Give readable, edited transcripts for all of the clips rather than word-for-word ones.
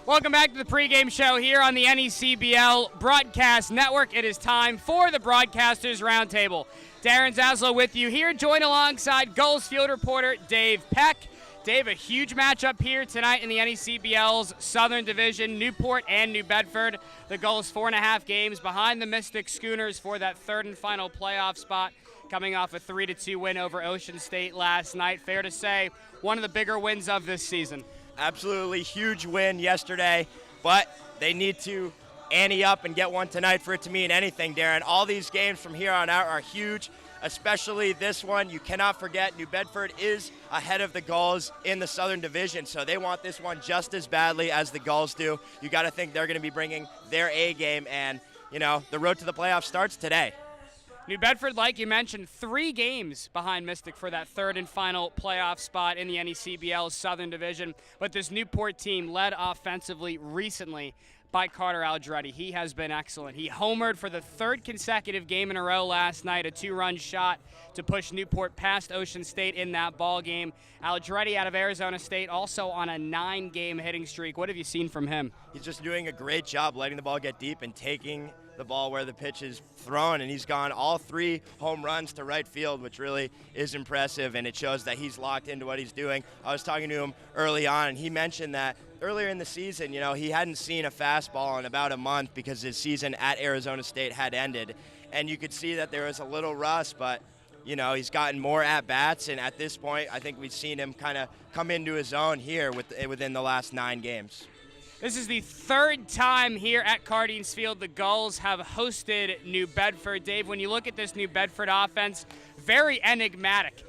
Welcome back to the pregame show here on the NECBL Broadcast Network. It is time for the Broadcasters Roundtable. Darren Zaslow with you here, joined alongside Gulls field reporter Dave Peck. Dave, a huge matchup here tonight in the NECBL's Southern Division, Newport and New Bedford. The Gulls 4.5 games behind the Mystic Schooners for that third and final playoff spot, coming off a 3-2 win over Ocean State last night. Fair to say, one of the bigger wins of this season. Absolutely huge win yesterday, but they need to ante up and get one tonight for it to mean anything, Darren. All these games from here on out are huge, especially this one. You cannot forget New Bedford is ahead of the Gulls in the Southern Division, so they want this one just as badly as the Gulls do. You got to think they're going to be bringing their A game, and, you know, the road to the playoffs starts today. New Bedford, like you mentioned, 3 games behind Mystic for that third and final playoff spot in the NECBL Southern Division. But this Newport team led offensively recently by Carter Aldretti. He has been excellent. He homered for the third consecutive game in a row last night, a 2-run shot to push Newport past Ocean State in that ball game. Aldretti out of Arizona State also on a 9-game hitting streak. What have you seen from him? He's just doing a great job letting the ball get deep and taking the ball where the pitch is thrown, and he's gone all 3 home runs to right field, which really is impressive, and it shows that he's locked into what he's doing. I was talking to him early on, and he mentioned that earlier in the season, you know, he hadn't seen a fastball in about a month because his season at Arizona State had ended, and you could see that there was a little rust, but you know, he's gotten more at-bats, and at this point, I think we've seen him kind of come into his own here within the last 9 games. This is the third time here at Cardines Field the Gulls have hosted New Bedford. Dave, when you look at this New Bedford offense, very enigmatic.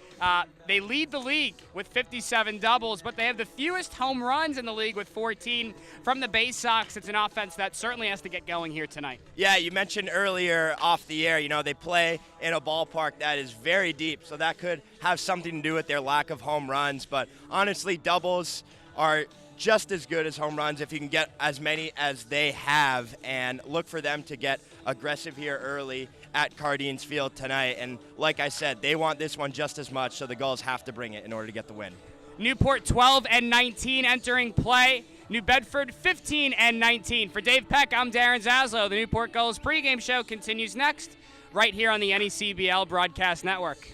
They lead the league with 57 doubles, but they have the fewest home runs in the league with 14. From the Bay Sox, it's an offense that certainly has to get going here tonight. Yeah, you mentioned earlier off the air, you know, they play in a ballpark that is very deep, so that could have something to do with their lack of home runs. But honestly, doubles are just as good as home runs if you can get as many as they have, and look for them to get aggressive here early at Cardines Field tonight. And like I said, they want this one just as much, so the Gulls have to bring it in order to get the win. Newport 12-19 entering play. New Bedford 15-19. For Dave Peck, I'm Darren Zaslow. The Newport Gulls pregame show continues next right here on the NECBL Broadcast Network.